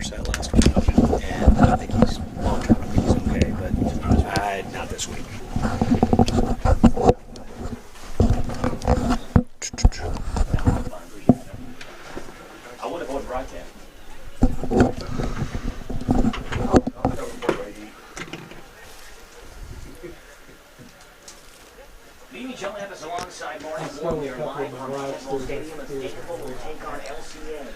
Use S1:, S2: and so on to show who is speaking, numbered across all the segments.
S1: set last week, and I think he's long-term. I think he's okay, but not this week.
S2: I would have voted right there. Ladies and gentlemen, have us alongside Martin Ward. We are live from Danville Stadium as Danville will take on LCA.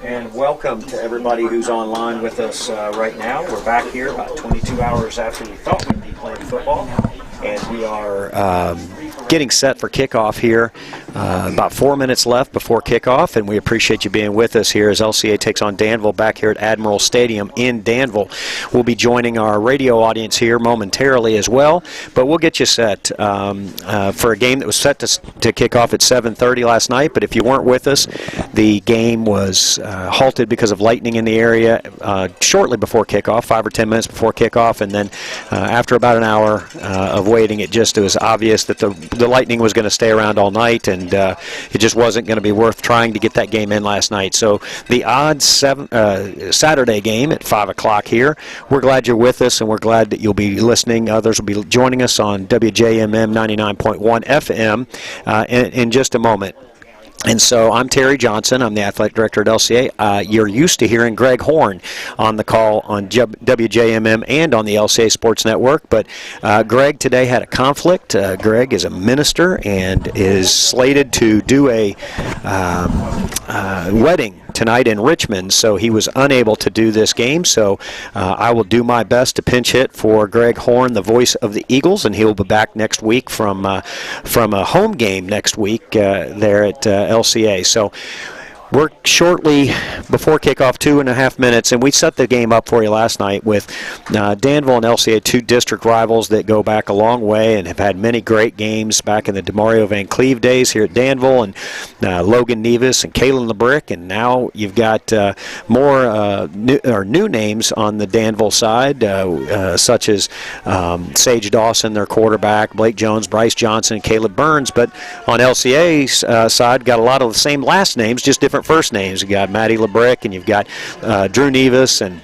S1: And welcome to everybody who's online with us right now. We're back here about 22 hours after we thought we'd be playing football. And we are getting set for kickoff here. About 4 minutes left before kickoff, and we appreciate you being with us here as LCA takes on Danville back here at Admiral Stadium in Danville. We'll be joining our radio audience here momentarily as well, but we'll get you set for a game that was set to kick off at 7:30 last night. But if you weren't with us, the game was halted because of lightning in the area shortly before kickoff, 5 or 10 minutes before kickoff, and then after about an hour of waiting, it was obvious that the lightning was going to stay around all night, and it just wasn't going to be worth trying to get that game in last night. So the odd Saturday game at 5 o'clock here, we're glad you're with us, and we're glad that you'll be listening. Others will be joining us on WJMM 99.1 FM in just a moment. And so I'm Terry Johnson. I'm the athletic director at LCA. You're used to hearing Greg Horn on the call on WJMM and on the LCA Sports Network. But Greg today had a conflict. Greg is a minister and is slated to do a wedding tonight in Richmond, so he was unable to do this game. So I will do my best to pinch hit for Greg Horn, the voice of the Eagles, and he will be back next week from a home game next week there at LCA. So we're shortly before kickoff, 2.5 minutes, and we set the game up for you last night with Danville and LCA, two district rivals that go back a long way and have had many great games back in the DeMario Van Cleve days here at Danville, and Logan Nevis and Kalen LeBrick, and now you've got more new names on the Danville side, such as Sage Dawson, their quarterback, Blake Jones, Bryce Johnson, and Caleb Burns. But on LCA's side, got a lot of the same last names, just different first names. You got Matty LeBrick, and you've got Drew Nevis, and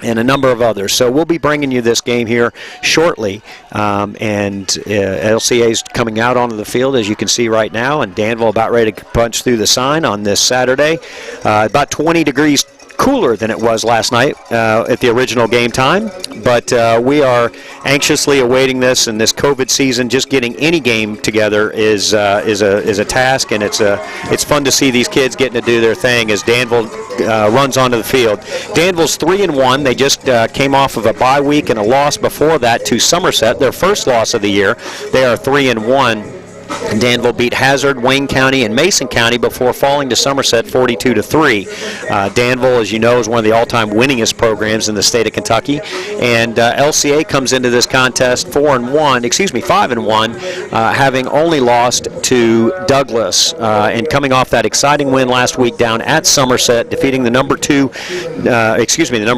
S1: a number of others. So we'll be bringing you this game here shortly, and LCA's coming out onto the field, as you can see right now, and Danville about ready to punch through the sign on this Saturday. About 20 degrees cooler than it was last night at the original game time, but we are anxiously awaiting this, and this COVID season, just getting any game together is a task, and it's fun to see these kids getting to do their thing as Danville runs onto the field. Danville's 3-1. They just came off of a bye week and a loss before that to Somerset, their first loss of the year. They are 3-1. And Danville beat Hazard, Wayne County, and Mason County before falling to Somerset 42-3. Danville, as you know, is one of the all-time winningest programs in the state of Kentucky. And LCA comes into this contest 5-1, having only lost to Douglas, and coming off that exciting win last week down at Somerset, defeating the number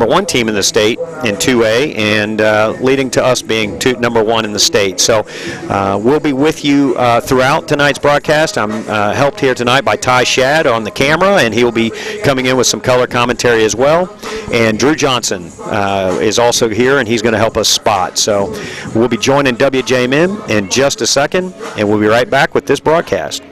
S1: one team in the state in 2A, and leading to us being number one in the state. So we'll be with you throughout tonight's broadcast. I'm helped here tonight by Ty Shad on the camera, and he will be coming in with some color commentary as well. And Drew Johnson is also here, and he's going to help us spot. So we'll be joining WJMM in just a second, and we'll be right back with this broadcast.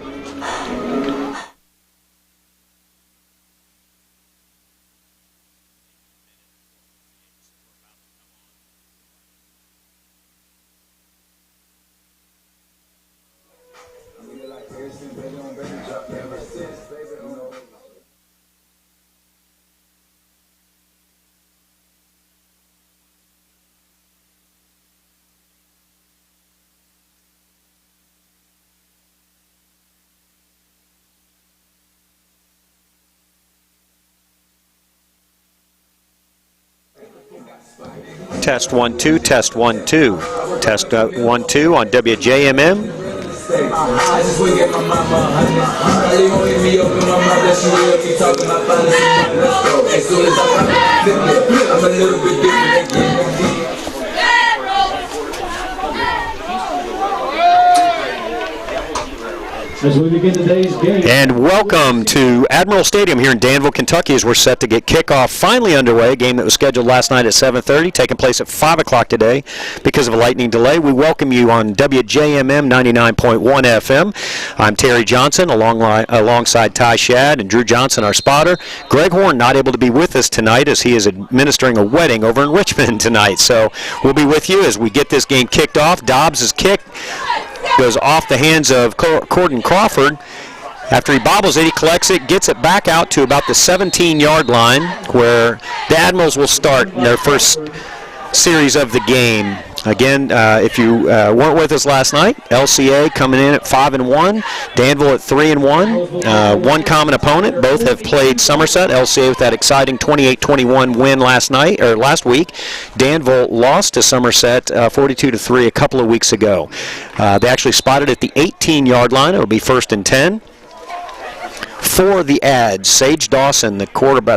S1: Test 1 2, test 1 2. Test 1 2 on WJMM.
S3: As we begin today's game.
S1: And welcome to Admiral Stadium here in Danville, Kentucky, as we're set to get kickoff finally underway. A game that was scheduled last night at 7:30, taking place at 5 o'clock today because of a lightning delay. We welcome you on WJMM 99.1 FM. I'm Terry Johnson alongside Ty Shad and Drew Johnson, our spotter. Greg Horn not able to be with us tonight as he is administering a wedding over in Richmond tonight. So we'll be with you as we get this game kicked off. Dobbs' kick goes off the hands of Corden Crawford. After he bobbles it, he collects it, gets it back out to about the 17-yard line, where the Admirals will start their first series of the game. Again, if you weren't with us last night, LCA coming in at 5-1, Danville at 3-1. One common opponent. Both have played Somerset. LCA with that exciting 28-21 win last week. Danville lost to Somerset 42-3 a couple of weeks ago. They actually spotted at the 18-yard line. It'll be 1st and 10. For the Ads, Sage Dawson, the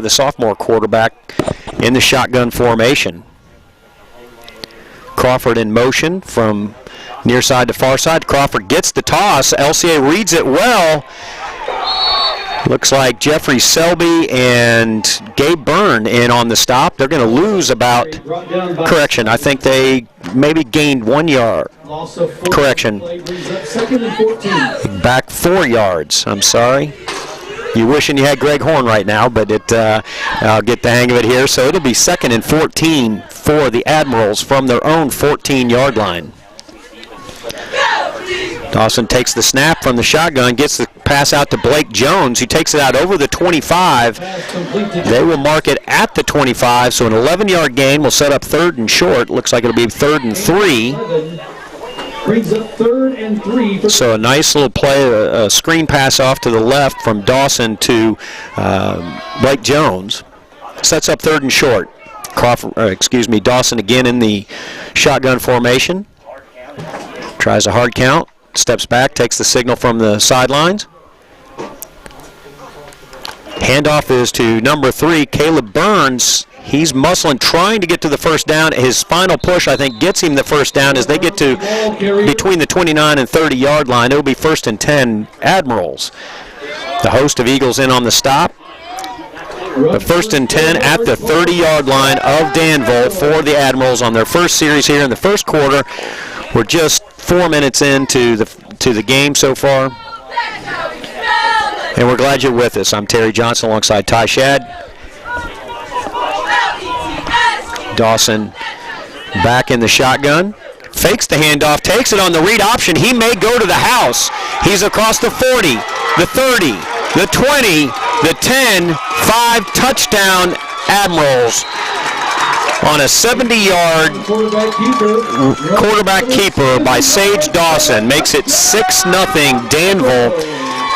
S1: sophomore quarterback, in the shotgun formation. Crawford in motion from near side to far side. Crawford gets the toss. LCA reads it well. Looks like Jeffrey Selby and Gabe Byrne in on the stop. They're going to lose about, correction, I think they maybe gained 1 yard. Correction. Back 4 yards, I'm sorry. You're wishing you had Greg Horn right now, but I'll get the hang of it here. So it'll be 2nd and 14 for the Admirals from their own 14-yard line. Dawson takes the snap from the shotgun, gets the pass out to Blake Jones, who takes it out over the 25. They will mark it at the 25, so an 11-yard gain will set up 3rd and short. Looks like it'll be 3rd and 3.
S3: Brings up 3rd and 3.
S1: So a nice little play, a screen pass off to the left from Dawson to Blake Jones. Sets up 3rd and short. Dawson again in the shotgun formation. Tries a hard count. Steps back, takes the signal from the sidelines. Handoff is to number 3, Caleb Burns. He's muscling, trying to get to the first down. His final push, I think, gets him the first down as they get to between the 29 and 30-yard line. It'll be 1st and 10 Admirals. The host of Eagles in on the stop. But 1st and 10 at the 30-yard line of Danville for the Admirals on their first series here in the first quarter. We're just 4 minutes into the game so far. And we're glad you're with us. I'm Terry Johnson alongside Ty Shad. Dawson back in the shotgun. Fakes the handoff, takes it on the read option. He may go to the house. He's across the 40, the 30, the 20, the 10, 5 touchdown Admirals on a 70-yard quarterback keeper by Sage Dawson. Makes it 6-0 Danville.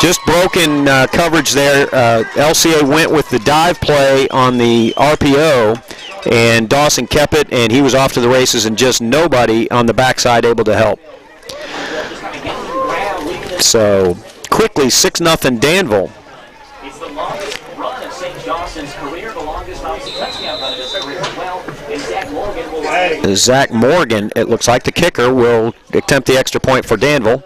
S1: Just broken coverage there. LCA went with the dive play on the RPO, and Dawson kept it, and he was off to the races, and just nobody on the backside able to help. So quickly, 6-0 Danville.
S2: It's the longest run of St. Johnson's career, the longest touchdown run of his career. Well, and
S1: Zach Morgan, it looks like the kicker, will attempt the extra point for Danville.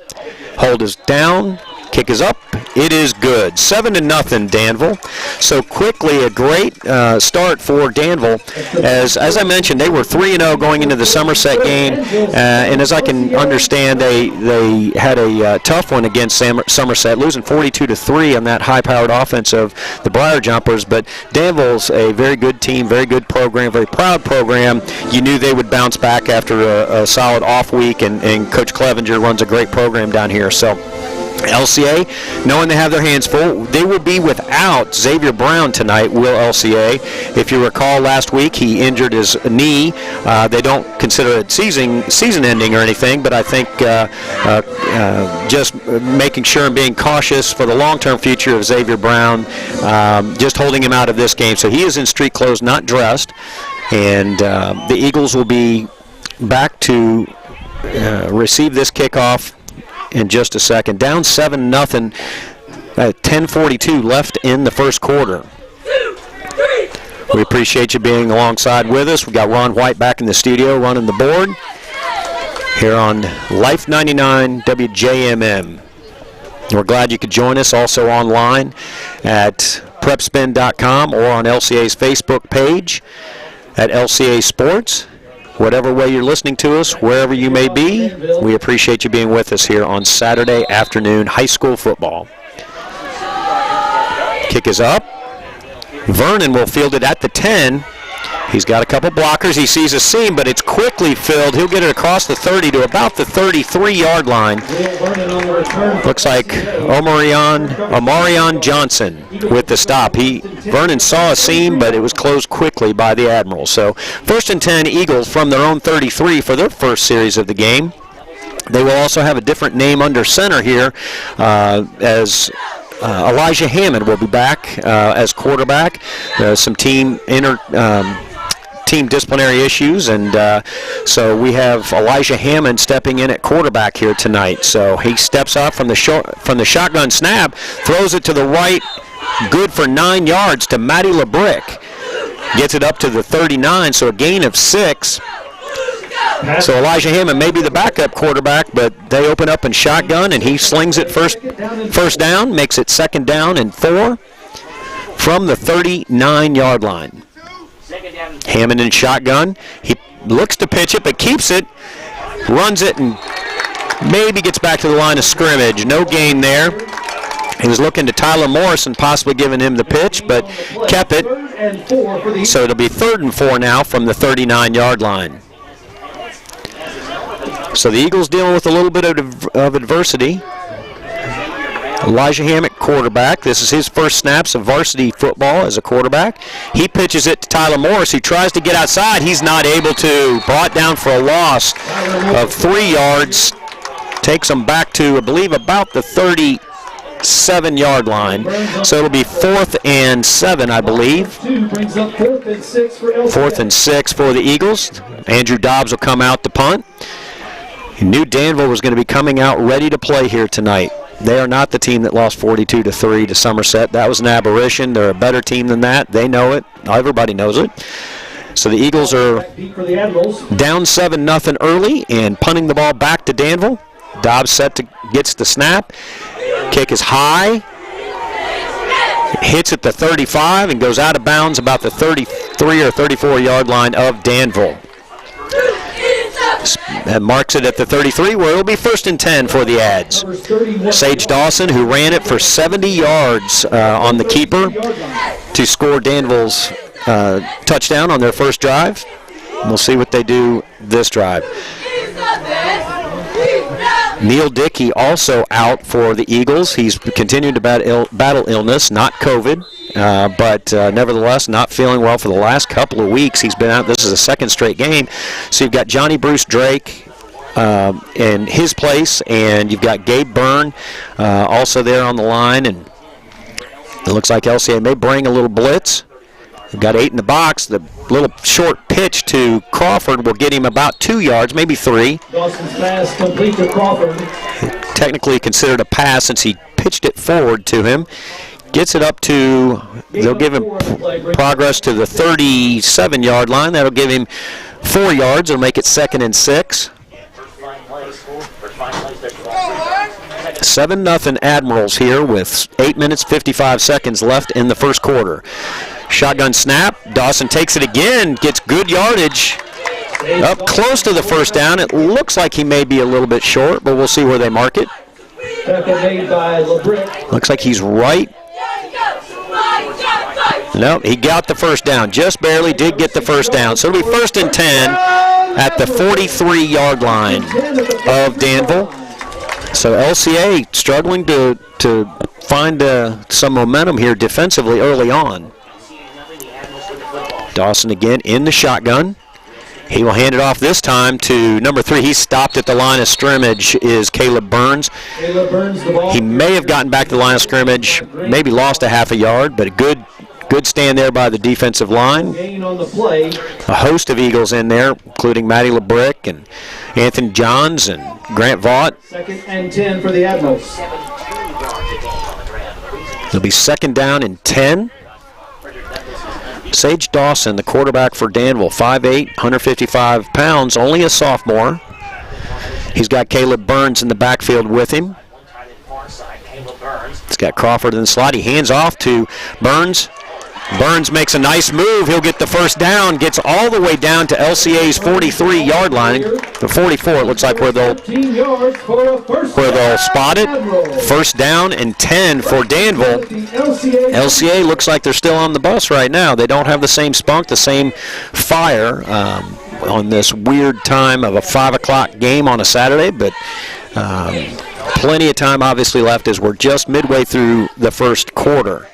S1: Hold is down. Kick is up. It is good. 7-0 Danville. So quickly, a great start for Danville. As I mentioned, they were 3-0 going into the Somerset game, and as I can understand, they had a tough one against Somerset, losing 42-3 on that high-powered offense of the Briar Jumpers. But Danville's a very good team, very good program, very proud program. You knew they would bounce back after a solid off week, and Coach Clevenger runs a great program down here. So LCA, knowing they have their hands full, they will be without Xavier Brown tonight, will LCA. If you recall last week, he injured his knee. They don't consider it season ending or anything, but I think just making sure and being cautious for the long-term future of Xavier Brown, just holding him out of this game. So he is in street clothes, not dressed, and the Eagles will be back to receive this kickoff in just a second. Down 7-0 at 10:42 left in the first quarter. We appreciate you being alongside with us. We got Ron White back in the studio running the board here on Life 99 WJMM. We're glad you could join us also online at prepspin.com or on LCA's Facebook page at LCA Sports. Whatever way you're listening to us, wherever you may be, we appreciate you being with us here on Saturday afternoon high school football. Kick is up. Vernon will field it at the 10. He's got a couple blockers. He sees a seam, but it's quickly filled. He'll get it across the 30 to about the 33-yard line. Looks like Omarion Johnson with the stop. Vernon saw a seam, but it was closed quickly by the Admirals. So 1st and 10 Eagles from their own 33 for their first series of the game. They will also have a different name under center here as Elijah Hammond will be back as quarterback. Some team disciplinary issues, and so we have Elijah Hammond stepping in at quarterback here tonight. So he steps up from the shotgun snap, throws it to the right, good for 9 yards to Matty LeBrick. Gets it up to the 39, so a gain of 6. So Elijah Hammond may be the backup quarterback, but they open up in shotgun, and he slings it first down, makes it 2nd down and 4 from the 39-yard line. Hammond in shotgun. He looks to pitch it, but keeps it, runs it, and maybe gets back to the line of scrimmage. No gain there. He was looking to Tyler Morrison, possibly giving him the pitch, but kept it. So it'll be 3rd and 4 now from the 39-yard line. So the Eagles dealing with a little bit of adversity. Elijah Hammock, quarterback. This is his first snaps of varsity football as a quarterback. He pitches it to Tyler Morris, who tries to get outside. He's not able to. Brought down for a loss of 3 yards. Takes them back to, I believe, about the 37-yard line. So it'll be 4th and 7, I believe. 4th and 6 for the Eagles. Andrew Dobbs will come out to punt. He knew Danville was going to be coming out ready to play here tonight. They are not the team that lost 42-3 to Somerset. That was an aberration. They're a better team than that. They know it. Everybody knows it. So the Eagles are down 7-0 early and punting the ball back to Danville. Dobbs gets the snap. Kick is high. Hits at the 35 and goes out of bounds about the 33 or 34-yard line of Danville. That marks it at the 33, where it'll be 1st and 10 for the Ads. Sage Dawson, who ran it for 70 yards on the keeper to score Danville's touchdown on their first drive. We'll see what they do this drive. Neil Dickey also out for the Eagles. He's continued to battle illness, not COVID, but nevertheless not feeling well for the last couple of weeks. He's been out. This is a 2nd straight game. So you've got Johnny Bruce Drake in his place, and you've got Gabe Byrne also there on the line. And it looks like LCA may bring a little blitz. They've got 8 in the box. The little short pitch to Crawford will get him about 2 yards, maybe 3.
S3: Dawson's pass complete to Crawford.
S1: Technically considered a pass since he pitched it forward to him. Gets it up to, they'll give him progress to the 37-yard line. That'll give him 4 yards. It'll make it 2nd and 6. 7-0 Admirals here with 8 minutes, 55 seconds left in the first quarter. Shotgun snap. Dawson takes it again, gets good yardage. Up close to the first down. It looks like he may be a little bit short, but we'll see where they mark it.
S3: Made by LeBrick.
S1: Looks like he's right. No, he got the first down. Just barely did get the first down. So it'll be 1st and 10 at the 43-yard line of Danville. So LCA struggling to find some momentum here defensively early on. Dawson again in the shotgun. He will hand it off this time to number 3. He's stopped at the line of scrimmage is Caleb Burns. He may have gotten back to the line of scrimmage, maybe lost a half a yard, but a good stand there by the defensive line. A host of Eagles in there, including Matty LeBrick and Anthony Johns and Grant Vaught.
S3: 2nd and 10 for the Admirals.
S1: It'll be 2nd down and 10. Sage Dawson, the quarterback for Danville, 5'8", 155 pounds, only a sophomore. He's got Caleb Burns in the backfield with him. He's got Crawford in the slot. He hands off to Burns. Burns makes a nice move. He'll get the first down, gets all the way down to LCA's 43-yard line. The 44, it looks like where they'll spot it. 1st down and 10 for Danville. LCA looks like they're still on the bus right now. They don't have the same spunk, the same fire on this weird time of a 5 o'clock game on a Saturday, but plenty of time obviously left as we're just midway through the first quarter.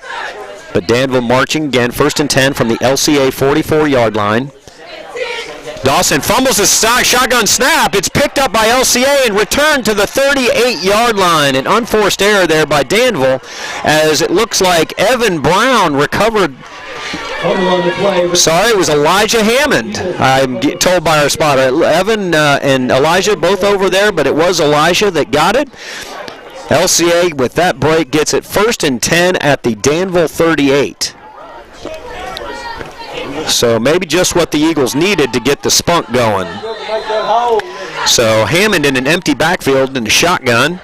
S1: But Danville marching again, 1st and 10 from the LCA 44-yard line. Dawson fumbles his shotgun snap. It's picked up by LCA and returned to the 38-yard line. An unforced error there by Danville, as it looks like Evan Brown recovered. Sorry, it was Elijah Hammond. I'm told by our spotter. Evan and Elijah both over there, but it was Elijah that got it. LCA, with that break, gets it 1st and 10 at the Danville 38. So maybe just what the Eagles needed to get the spunk going. So Hammond in an empty backfield in the shotgun.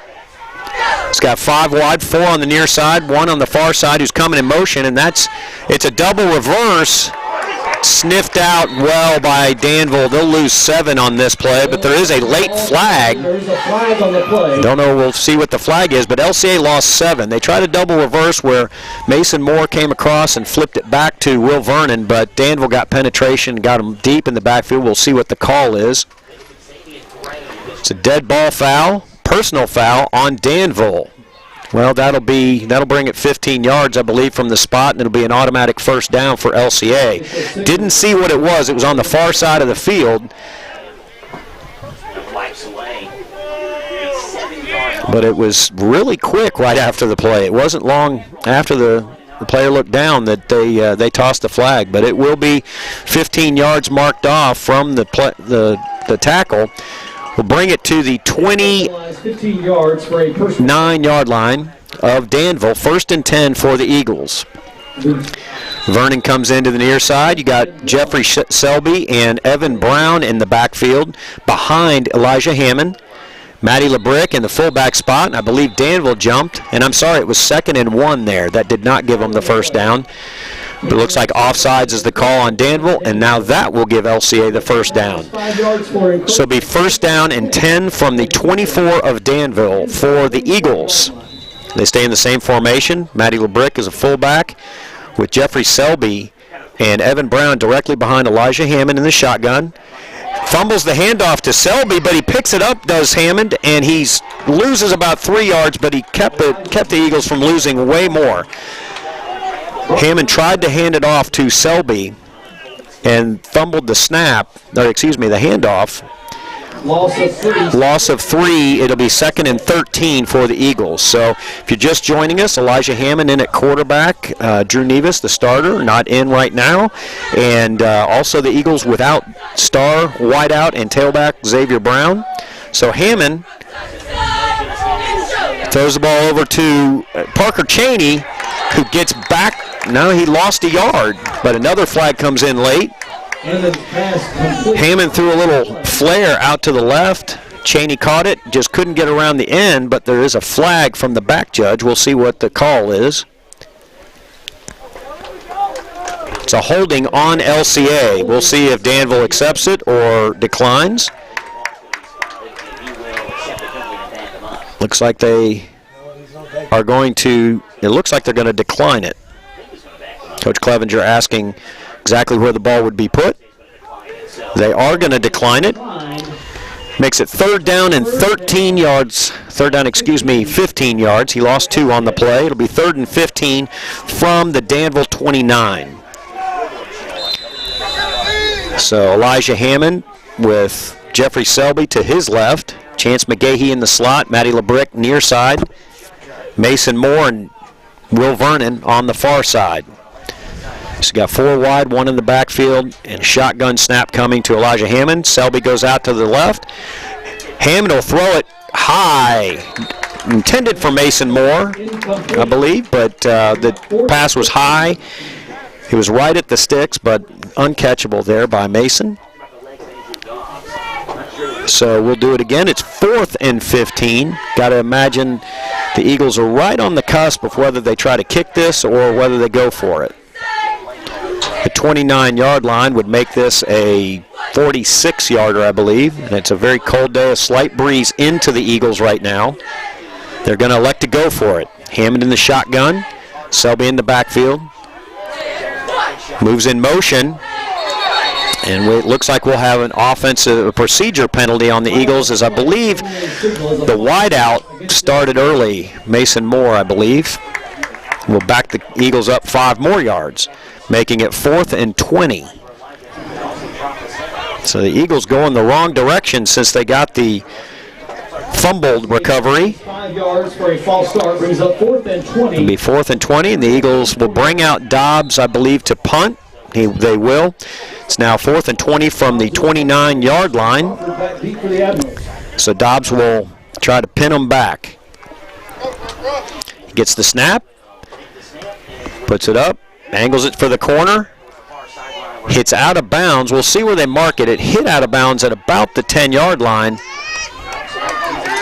S1: It's got 5 wide, 4 on the near side, 1 on the far side who's coming in motion, and it's a double reverse. Sniffed out well by Danville. They'll lose 7 on this play, but there is a late flag.
S3: There's a flag on the play.
S1: Don't know, we'll see what the flag is, but LCA lost 7. They tried a double reverse where Mason Moore came across and flipped it back to Will Vernon, but Danville got penetration, got him deep in the backfield. We'll see what the call is. It's a dead ball foul, personal foul on Danville. Well, that'll bring it 15 yards, I believe, from the spot, and it'll be an automatic first down for LCA. Didn't see what it was. It was on the far side of the field. But it was really quick right after the play. It wasn't long after the player looked down that they tossed the flag. But it will be 15 yards marked off from the tackle. We'll bring it to the 29-yard line of Danville. 1st and 10 for the Eagles. Vernon comes into the near side. You got Jeffrey Selby and Evan Brown in the backfield behind Elijah Hammond. Matty LeBrick in the fullback spot, and I believe Danville jumped. And I'm sorry, it was 2nd and 1 there. That did not give them the first down. But it looks like offsides is the call on Danville, and now that will give LCA the first down. So it'll be 1st down and 10 from the 24 of Danville for the Eagles. They stay in the same formation. Matty LeBrick is a fullback with Jeffrey Selby and Evan Brown directly behind Elijah Hammond in the shotgun. Fumbles the handoff to Selby, but he picks it up, does Hammond, and he loses about 3 yards, but he kept the Eagles from losing way more. Hammond tried to hand it off to Selby and fumbled the the handoff. Loss of 3. It'll be 2nd and 13 for the Eagles. So if you're just joining us, Elijah Hammond in at quarterback. Drew Nevis, the starter, not in right now. And also the Eagles without star wideout and tailback Xavier Brown. So Hammond throws the ball over to Parker Cheney, who gets back. No, he lost a yard, but another flag comes in late. Hammond threw a little flare out to the left. Cheney caught it, just couldn't get around the end, but there is a flag from the back judge. We'll see what the call is. It's a holding on LCA. We'll see if Danville accepts it or declines. Looks like they are going to, it looks like they're going to decline it. Coach Clevenger asking exactly where the ball would be put. They are going to decline it. Makes it 3rd down and 15 yards. He lost 2 on the play. It'll be 3rd and 15 from the Danville 29. So Elijah Hammond with Jeffrey Selby to his left. Chance McGahee in the slot. Matty LeBrick near side. Mason Moore and Will Vernon on the far side. So got 4 wide, 1 in the backfield, and a shotgun snap coming to Elijah Hammond. Selby goes out to the left. Hammond will throw it high. Intended for Mason Moore, I believe, but the pass was high. He was right at the sticks, but uncatchable there by Mason. So we'll do it again. It's 4th and 15. Got to imagine the Eagles are right on the cusp of whether they try to kick this or whether they go for it. The 29-yard line would make this a 46-yarder, I believe. And it's a very cold day, a slight breeze into the Eagles right now. They're going to elect to go for it. Hammond in the shotgun. Selby in the backfield. Moves in motion. And it looks like we'll have an offensive procedure penalty on the Eagles, as I believe the wideout started early. Mason Moore, I believe, will back the Eagles up 5 more yards, making it 4th and 20. So the Eagles go in the wrong direction since they got the fumbled recovery.
S3: 5 yards for a false start brings up 4th and 20.
S1: It'll be 4th and 20, and the Eagles will bring out Dobbs, I believe, to punt. They will. It's now 4th and 20 from the 29-yard line. So Dobbs will try to pin them back. He gets the snap, puts it up, angles it for the corner, hits out of bounds. We'll see where they mark it. It hit out of bounds at about the 10-yard line,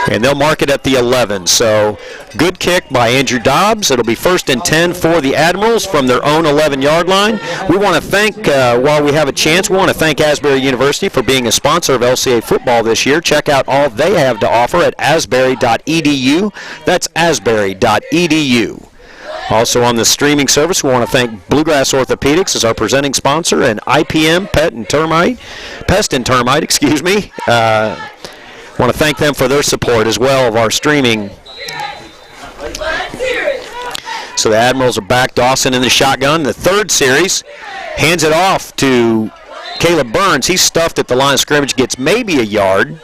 S1: and they'll mark it at the 11. So good kick by Andrew Dobbs. It'll be 1st and 10 for the Admirals from their own 11-yard line. We want to thank, while we have a chance, we want to thank Asbury University for being a sponsor of LCA football this year. Check out all they have to offer at asbury.edu. That's asbury.edu. Also on the streaming service, we want to thank Bluegrass Orthopedics as our presenting sponsor, and IPM Pest and Termite, Want to thank them for their support as well of our streaming. So the Admirals are back. Dawson in the shotgun. The third series hands it off to Caleb Burns. He's stuffed at the line of scrimmage, gets maybe a yard.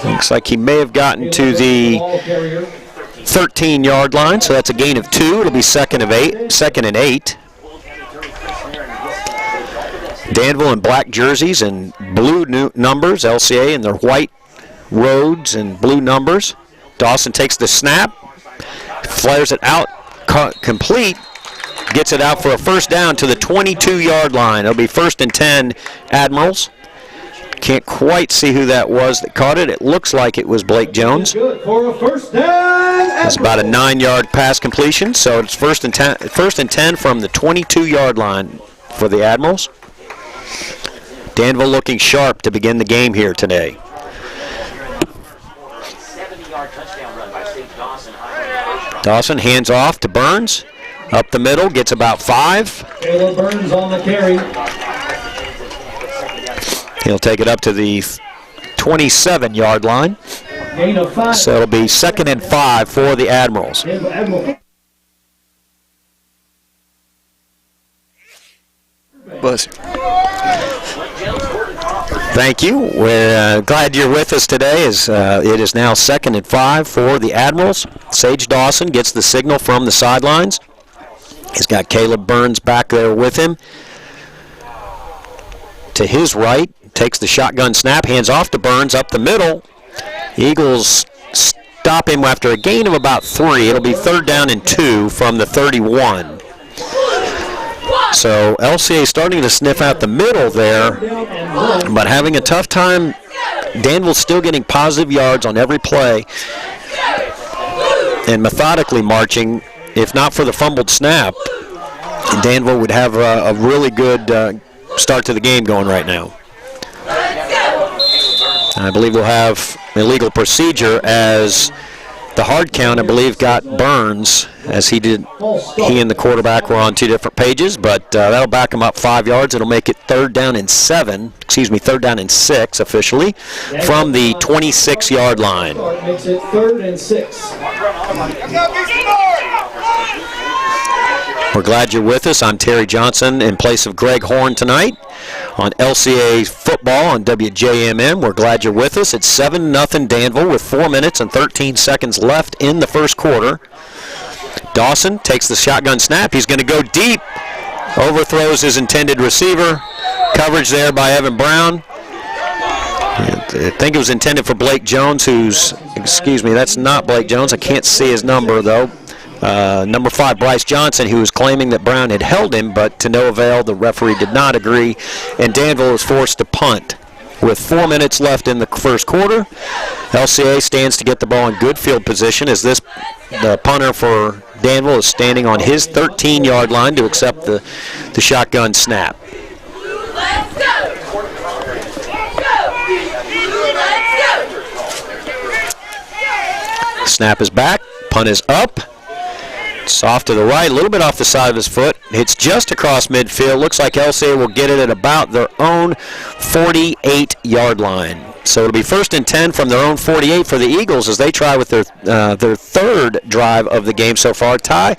S1: Looks like he may have gotten to the 13-yard line, so that's a gain of 2. It'll be second and 8. Danville in black jerseys and blue numbers. LCA in their white roads and blue numbers. Dawson takes the snap, flares it out, complete, gets it out for a first down to the 22-yard line. It'll be 1st and 10 Admirals. Can't quite see who that was that caught it. It looks like it was Blake Jones.
S3: Good for a first down.
S1: It's about a 9-yard pass completion, so it's 1st and 10 from the 22-yard line for the Admirals. Danville looking sharp to begin the game here today.
S2: 70-yard touchdown run by Sage Dawson.
S1: Dawson hands off to Burns. Up the middle, gets about 5.
S3: Caleb Burns on the carry.
S1: He'll take it up to the 27-yard line.
S3: Gain of 5.
S1: So it'll be 2nd and 5 for the Admirals.
S4: Bless you.
S1: Thank you. We're glad you're with us today as it is now 2nd and 5 for the Admirals. Sage Dawson gets the signal from the sidelines. He's got Caleb Burns back there with him. To his right, takes the shotgun snap, hands off to Burns up the middle. Eagles stop him after a gain of about 3. It'll be 3rd down and 2 from the 31. So LCA starting to sniff out the middle there, but having a tough time. Danville's still getting positive yards on every play and methodically marching. If not for the fumbled snap, Danville would have a really good start to the game going right now. I believe we'll have illegal procedure as the hard count, I believe, got Burns, as he and the quarterback were on 2 different pages, but that'll back him up 5 yards. It'll make it 3rd down and 6 officially from the 26-yard line.
S3: Makes it 3rd and 6.
S1: We're glad you're with us. I'm Terry Johnson in place of Greg Horn tonight on LCA football on WJMM. We're glad you're with us. It's 7-0 Danville with 4 minutes and 13 seconds left in the first quarter. Dawson takes the shotgun snap. He's going to go deep. Overthrows his intended receiver. Coverage there by Evan Brown. I think it was intended for Blake Jones, that's not Blake Jones. I can't see his number, though. Number 5, Bryce Johnson, who was claiming that Brown had held him, but to no avail. The referee did not agree, and Danville is forced to punt. With 4 minutes left in the first quarter, LCA stands to get the ball in good field position as the punter for Danville is standing on his 13-yard line to accept the shotgun snap. Snap is back, punt is up. It's off to the right, a little bit off the side of his foot. It's just across midfield. Looks like LCA will get it at about their own 48-yard line. So it'll be 1st and 10 from their own 48 for the Eagles as they try with their 3rd drive of the game so far. Ty,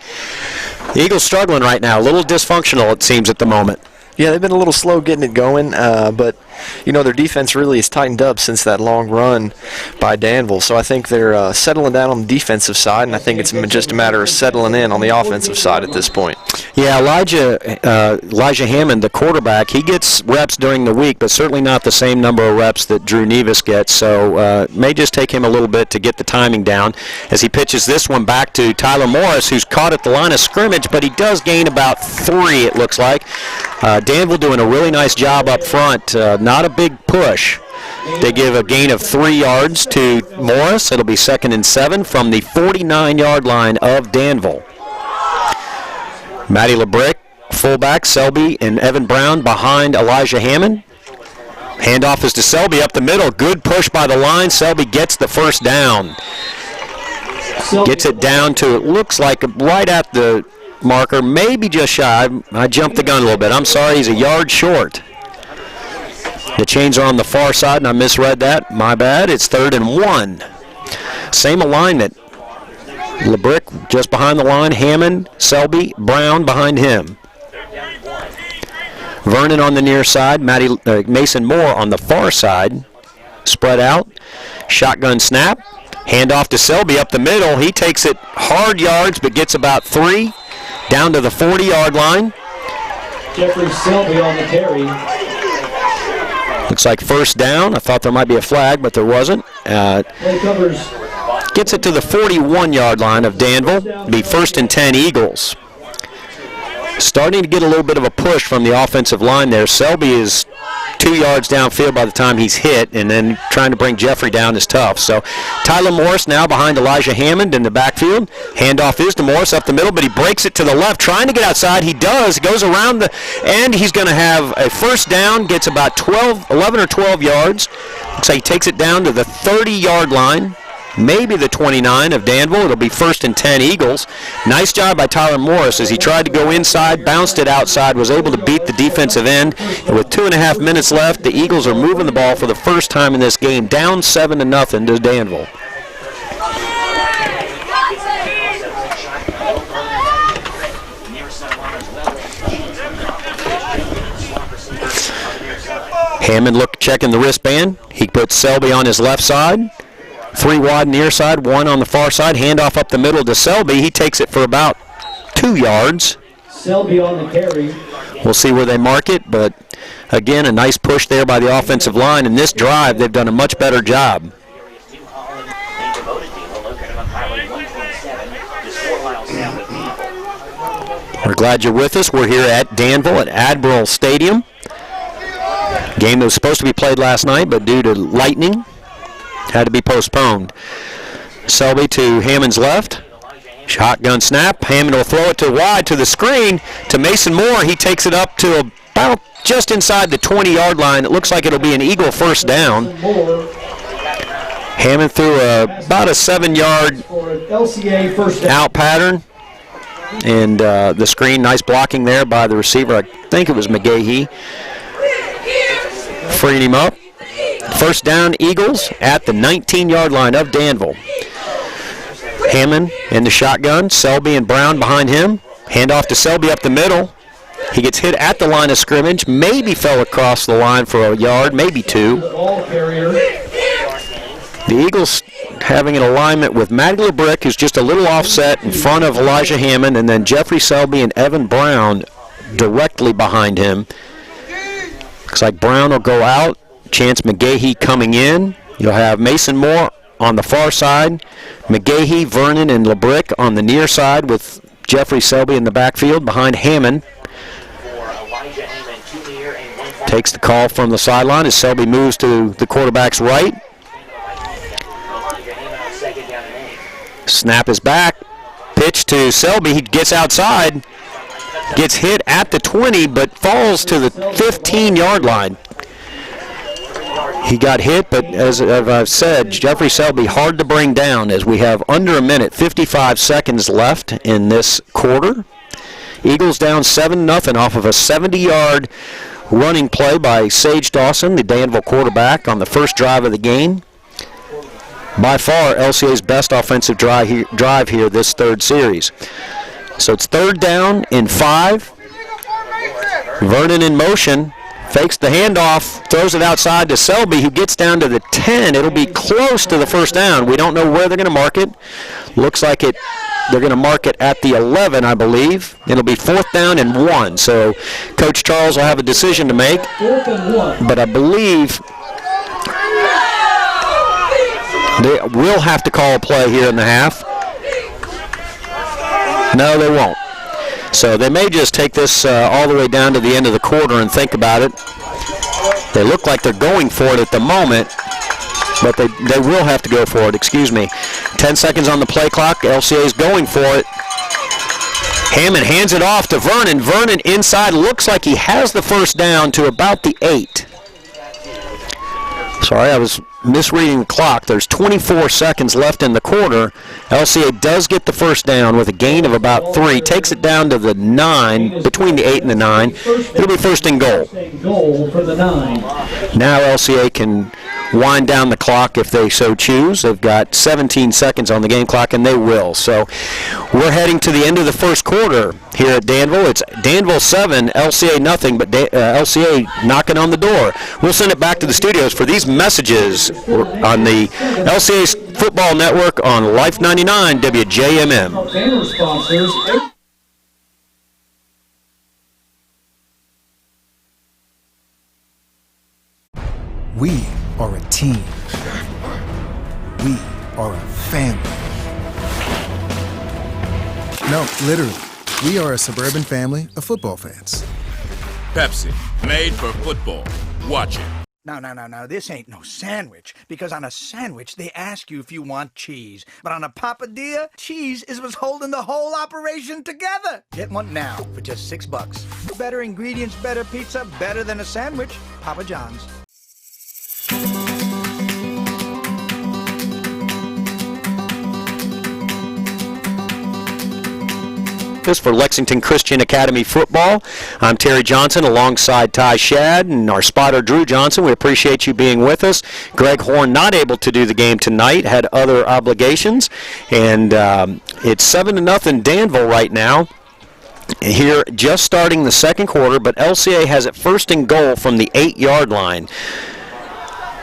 S1: the Eagles struggling right now. A little dysfunctional, it seems, at the moment.
S4: Yeah, they've been a little slow getting it going, but, their defense really has tightened up since that long run by Danville. So I think they're settling down on the defensive side, and I think it's just a matter of settling in on the offensive side at this point.
S1: Yeah, Elijah Hammond, the quarterback, he gets reps during the week, but certainly not the same number of reps that Drew Nevis gets. So it may just take him a little bit to get the timing down as he pitches this one back to Tyler Morris, who's caught at the line of scrimmage, but he does gain about 3, it looks like. Danville doing a really nice job up front. Not a big push. They give a gain of 3 yards to Morris. It'll be 2nd and 7 from the 49-yard line of Danville. Matty LeBrick, fullback, Selby and Evan Brown behind Elijah Hammond. Handoff is to Selby up the middle. Good push by the line. Selby gets the first down. Gets it down to, it looks like right at the marker, maybe just shy. I jumped the gun a little bit. I'm sorry, he's a yard short. The chains are on the far side, and I misread that. My bad. It's 3rd and 1. Same alignment. LeBrick just behind the line. Hammond, Selby, Brown behind him. Vernon on the near side. Mason Moore on the far side. Spread out. Shotgun snap. Handoff to Selby up the middle. He takes it hard yards, but gets about 3 down to the 40-yard line.
S3: Jeffrey Selby on the carry.
S1: Looks like first down. I thought there might be a flag, but there wasn't.
S3: Play covers.
S1: Gets it to the 41-yard line of Danville. Be 1st and 10 Eagles. Starting to get a little bit of a push from the offensive line there. Selby is 2 yards downfield by the time he's hit, and then trying to bring Jeffrey down is tough. So Tyler Morris now behind Elijah Hammond in the backfield. Handoff is to Morris up the middle, but he breaks it to the left, trying to get outside. He does. He goes around the end. He's going to have a first down, gets about 11 or 12 yards. Looks like he takes it down to the 30-yard line. Maybe the 29 of Danville. It'll be 1st and 10 Eagles. Nice job by Tyler Morris as he tried to go inside, bounced it outside, was able to beat the defensive end. And with 2.5 minutes left, the Eagles are moving the ball for the first time in this game, down 7-0 to Danville. Hammond checking the wristband. He puts Selby on his left side. 3 wide near side, 1 on the far side. Handoff up the middle to Selby. He takes it for about 2 yards.
S3: Selby on the carry.
S1: We'll see where they mark it, but again, a nice push there by the offensive line. In this drive, they've done a much better job. We're glad you're with us. We're here at Danville at Admiral Stadium. Game that was supposed to be played last night, but due to lightning, had to be postponed. Selby to Hammond's left. Shotgun snap. Hammond will throw it to wide to the screen to Mason Moore. He takes it up to about just inside the 20-yard line. It looks like it'll be an Eagle first down. Hammond threw about a 7-yard out pattern. And the screen, nice blocking there by the receiver. I think it was McGahee. Freeing him up. First down, Eagles at the 19-yard line of Danville. Hammond in the shotgun. Selby and Brown behind him. Handoff to Selby up the middle. He gets hit at the line of scrimmage. Maybe fell across the line for a yard, maybe 2. The Eagles having an alignment with Matty LeBrick, who's just a little offset in front of Elijah Hammond, and then Jeffrey Selby and Evan Brown directly behind him. Looks like Brown will go out. Chance McGahee coming in. You'll have Mason Moore on the far side. McGahee, Vernon, and LeBrick on the near side with Jeffrey Selby in the backfield behind Hammond. Takes the call from the sideline as Selby moves to the quarterback's right. Snap is back. Pitch to Selby. He gets outside. Gets hit at the 20, but falls to the 15-yard line. He got hit, but as I've said, Jeffrey Selby hard to bring down as we have under a minute, 55 seconds left in this quarter. Eagles down 7-0 off of a 70-yard running play by Sage Dawson, the Danville quarterback, on the first drive of the game. By far, LCA's best offensive drive here this third series. So it's 3rd down in 5. Vernon in motion. Fakes the handoff, throws it outside to Selby, who gets down to the 10. It'll be close to the first down. We don't know where they're going to mark it. Looks like they're going to mark it at the 11, I believe. It'll be 4th down and 1. So Coach Charles will have a decision to make.
S3: 4th and 1.
S1: But I believe they will have to call a play here in the half. No, they won't. So they may just take this all the way down to the end of the quarter and think about it. They look like they're going for it at the moment, but they will have to go for it, 10 seconds on the play clock. LCA's going for it. Hammond hands it off to Vernon. Vernon inside, looks like he has the first down to about the 8. Sorry, I was misreading the clock. There's 24 seconds left in the quarter. LCA does get the first down with a gain of about 3. Takes it down to the 9, between the 8 and the 9. It'll be first and goal.
S3: Goal for the 9.
S1: Now LCA can wind down the clock if they so choose. They've got 17 seconds on the game clock, and they will. So we're heading to the end of the first quarter here at Danville. It's Danville 7, LCA nothing, but LCA knocking on the door. We'll send it back to the studios for these messages on the LCA Football Network on Life 99 WJMM.
S3: And sponsors.
S5: We are a team. We are a family. No, literally. We are a suburban family of football fans.
S6: Pepsi, made for football. Watch it.
S7: No, this ain't no sandwich. Because on a sandwich, they ask you if you want cheese. But on a papadilla, cheese is what's holding the whole operation together. Get one now for just $6. Better ingredients, better pizza, better than a sandwich. Papa John's.
S1: For Lexington Christian Academy football, I'm Terry Johnson alongside Ty Shad and our spotter Drew Johnson. We appreciate you being with us. Greg Horn not able to do the game tonight, had other obligations, and it's 7-0 Danville right now. Here, just starting the second quarter, but LCA has it first and goal from the 8-yard line.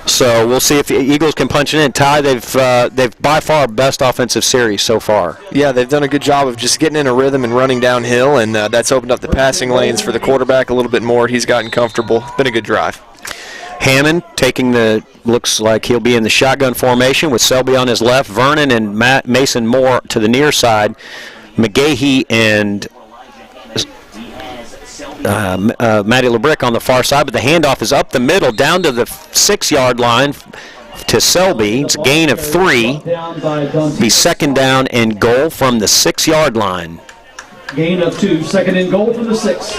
S1: So we'll see if the Eagles can punch it in. Ty, they've by far best offensive series so far.
S4: Yeah, they've done a good job of just getting in a rhythm and running downhill, and that's opened up the passing lanes for the quarterback a little bit more. He's gotten comfortable. Been a good drive.
S1: Hammond taking looks like he'll be in the shotgun formation with Selby on his left, Vernon and Mason Moore to the near side, McGahee and Matty LeBrick on the far side, but the handoff is up the middle down to the 6-yard line to Selby. It's a gain of 3. Be second down and goal from the 6-yard line.
S3: Gain of 2, second and goal for the 6.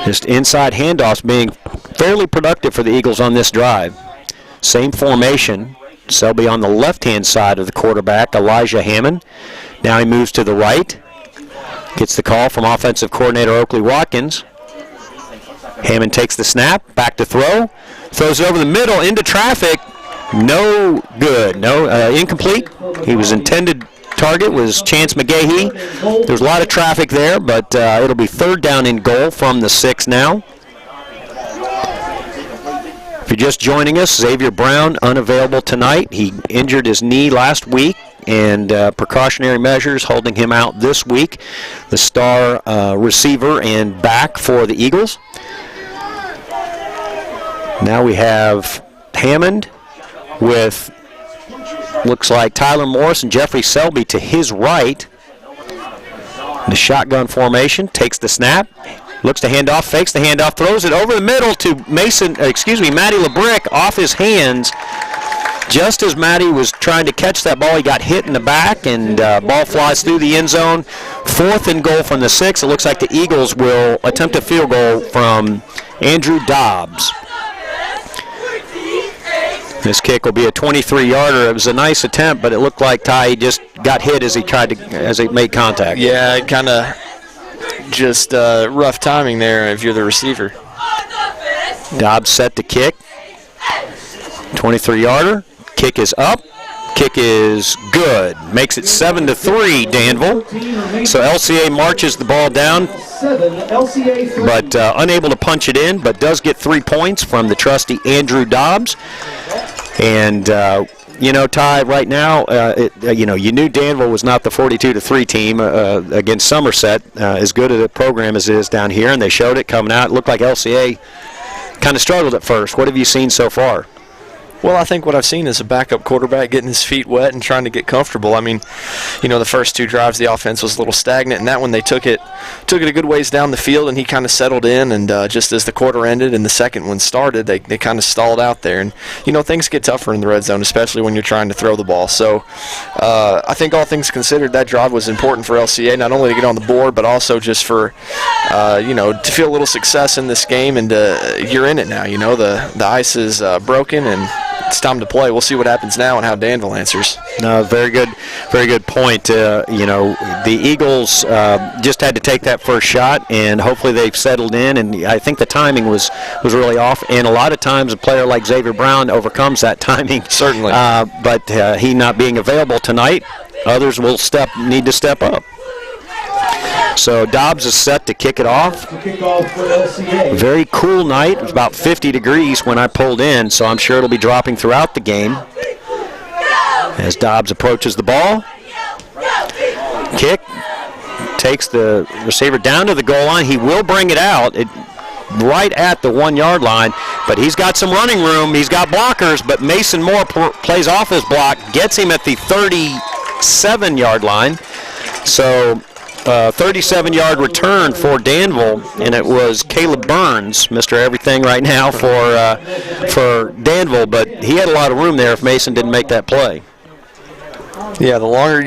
S1: Just inside handoffs being fairly productive for the Eagles on this drive. Same formation. Selby on the left-hand side of the quarterback, Elijah Hammond. Now he moves to the right. Gets the call from offensive coordinator Oakley Watkins. Hammond takes the snap, back to throw. Throws it over the middle into traffic. No good. Incomplete. He was intended target was Chance McGahee. There's a lot of traffic there, but it'll be third down and goal from the 6 now. If you're just joining us, Xavier Brown unavailable tonight. He injured his knee last week, and precautionary measures holding him out this week. The star receiver and back for the Eagles. Now we have Hammond with, looks like Tyler Morris and Jeffrey Selby to his right. The shotgun formation, takes the snap, looks to hand off, fakes the handoff, throws it over the middle to Matty LeBrick off his hands. Just as Matty was trying to catch that ball, he got hit in the back, and ball flies through the end zone. Fourth and goal from the 6. It looks like the Eagles will attempt a field goal from Andrew Dobbs. This kick will be a 23-yarder. It was a nice attempt, but it looked like Ty just got hit as he made contact.
S4: Yeah, it kind of just rough timing there if you're the receiver.
S1: Dobbs set to kick. 23-yarder. Kick is up. Kick is good. Makes it 7-3, Danville. So LCA marches the ball down, but unable to punch it in, but does get 3 points from the trusty Andrew Dobbs. And, Ty, right now, you knew Danville was not the 42-3 team against Somerset, as good a program as it is down here, and they showed it coming out. It looked like LCA kind of struggled at first. What have you seen so far?
S4: Well, I think what I've seen is a backup quarterback getting his feet wet and trying to get comfortable. I mean, the first 2 drives, the offense was a little stagnant, and that one they took it a good ways down the field, and he kind of settled in, and just as the quarter ended and the second one started, they kind of stalled out there. And, things get tougher in the red zone, especially when you're trying to throw the ball. So I think all things considered, that drive was important for LCA, not only to get on the board, but also just for, to feel a little success in this game, and you're in it now. The ice is broken, and it's time to play. We'll see what happens now and how Danville answers.
S8: No, very good point. The Eagles just had to take that first shot, and hopefully they've settled in. And I think the timing was really off. And a lot of times a player like Xavier Brown overcomes that timing.
S4: Certainly.
S8: But he not being available tonight, others will need to step up. So Dobbs is set to kick it off. Very cool night. It was about 50 degrees when I pulled in, so I'm sure it'll be dropping throughout the game. As Dobbs approaches the ball. Kick. Takes the receiver down to the goal line. He will bring it out right at the 1-yard line, but he's got some running room. He's got blockers, but Mason Moore plays off his block, gets him at the 37-yard line. So 37-yard return for Danville, and it was Caleb Burns, Mr. Everything right now for Danville, but he had a lot of room there if Mason didn't make that play.
S4: Yeah, the longer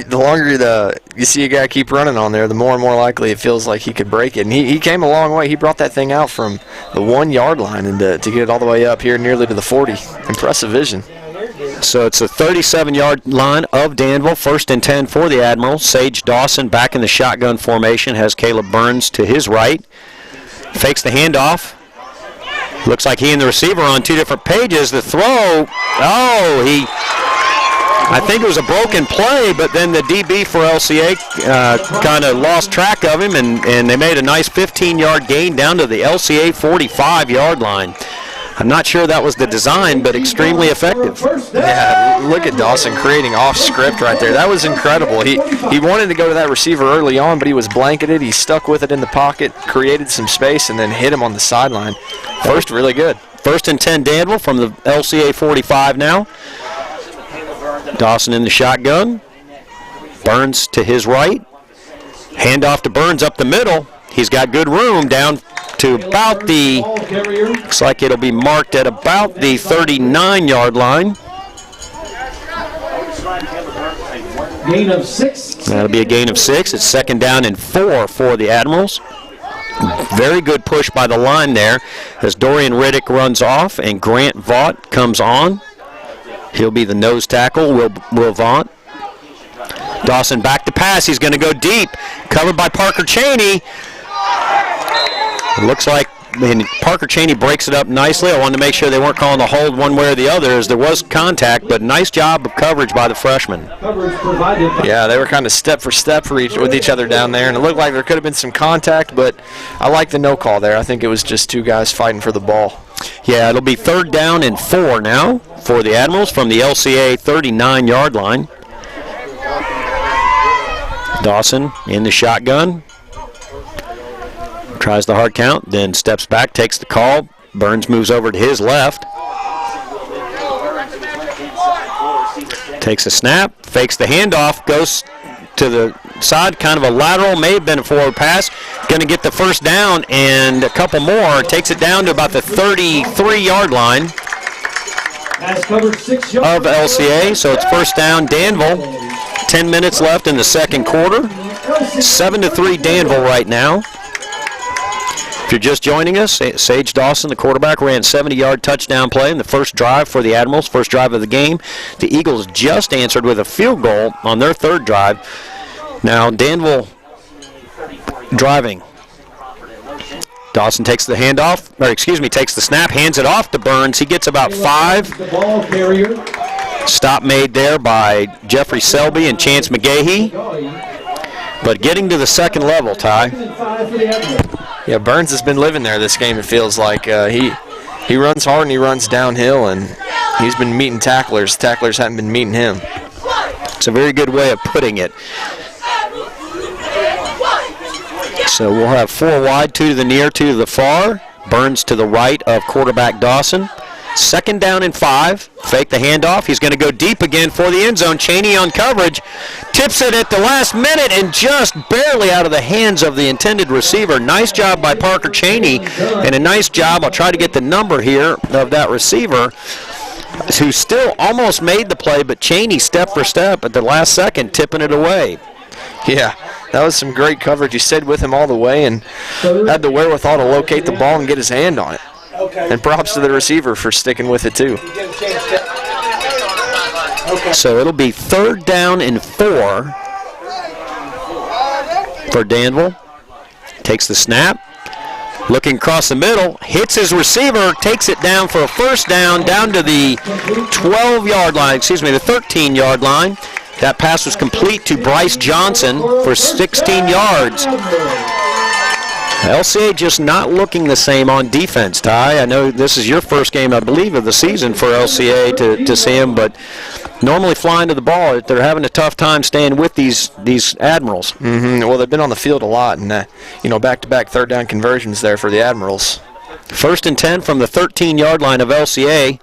S4: you see a guy keep running on there, the more and more likely it feels like he could break it. And he came a long way. He brought that thing out from the 1-yard line and to get it all the way up here nearly to the 40. Impressive vision.
S8: So it's a 37-yard line of Danville, 1st and 10 for the Admirals. Sage Dawson back in the shotgun formation, has Caleb Burns to his right. Fakes the handoff. Looks like he and the receiver are on 2 different pages. The throw, I think it was a broken play, but then the DB for LCA kind of lost track of him, and they made a nice 15-yard gain down to the LCA 45-yard line. I'm not sure that was the design, but extremely effective.
S4: Yeah, look at Dawson creating off script right there. That was incredible. He wanted to go to that receiver early on, but he was blanketed. He stuck with it in the pocket, created some space, and then hit him on the sideline. First, really good.
S8: 1st and 10 Danville from the LCA 45 now. Dawson in the shotgun. Burns to his right. Handoff to Burns up the middle. He's got good room down to about the, looks like it'll be marked at about the 39-yard line.
S3: Gain of 6.
S8: That'll be a gain of 6. It's 2nd down and 4 for the Admirals. Very good push by the line there as Dorian Riddick runs off and Grant Vaught comes on. He'll be the nose tackle, Will Vaught. Dawson back to pass. He's going to go deep. Covered by Parker Cheney. It looks like Parker Cheney breaks it up nicely. I wanted to make sure they weren't calling the hold one way or the other, as there was contact, but nice job of coverage by the freshman.
S4: Yeah, they were kind of step for step with each other down there, and it looked like there could have been some contact, but I like the no call there. I think it was just 2 guys fighting for the ball.
S8: Yeah, it'll be 3rd down and 4 now for the Admirals from the LCA 39-yard line. Dawson in the shotgun. Tries the hard count, then steps back, takes the call. Burns moves over to his left. Takes a snap, fakes the handoff, goes to the side, kind of a lateral, may have been a forward pass. Going to get the 1st down and a couple more. Takes it down to about the 33-yard line of LCA. So it's 1st down, Danville. 10 minutes left in the 2nd quarter. 7-3 Danville right now. If you're just joining us, Sage Dawson, the quarterback, ran 70-yard touchdown play in the first drive for the Admirals, first drive of the game. The Eagles just answered with a field goal on their 3rd drive. Now Danville driving. Dawson takes the handoff, takes the snap, hands it off to Burns. He gets about 5. Stop made there by Jeffrey Selby and Chance McGahee. But getting to the 2nd level, Ty.
S4: Yeah, Burns has been living there this game, it feels like. He runs hard and he runs downhill, and he's been meeting tacklers. Tacklers haven't been meeting him.
S8: It's a very good way of putting it. So we'll have 4 wide, 2 to the near, 2 to the far. Burns to the right of quarterback Dawson. 2nd down and 5. Fake the handoff. He's going to go deep again for the end zone. Cheney on coverage. Tips it at the last minute and just barely out of the hands of the intended receiver. Nice job by Parker Cheney, and a nice job. I'll try to get the number here of that receiver, who still almost made the play, but Cheney step for step at the last second tipping it away.
S4: Yeah, that was some great coverage. He stayed with him all the way and had the wherewithal to locate the ball and get his hand on it. And props to the receiver for sticking with it, too.
S8: So it'll be 3rd down and 4 for Danville. Takes the snap. Looking across the middle. Hits his receiver. Takes it down for a 1st down. Down to the 12-yard line. Excuse me, the 13-yard line. That pass was complete to Bryce Johnson for 16 yards. LCA just not looking the same on defense, Ty. I know this is your first game, I believe, of the season for LCA to see him, but normally flying to the ball, they're having a tough time staying with these Admirals.
S4: Well, they've been on the field a lot, and back-to-back 3rd down conversions there for the Admirals.
S8: 1st and 10 from the 13-yard line of LCA.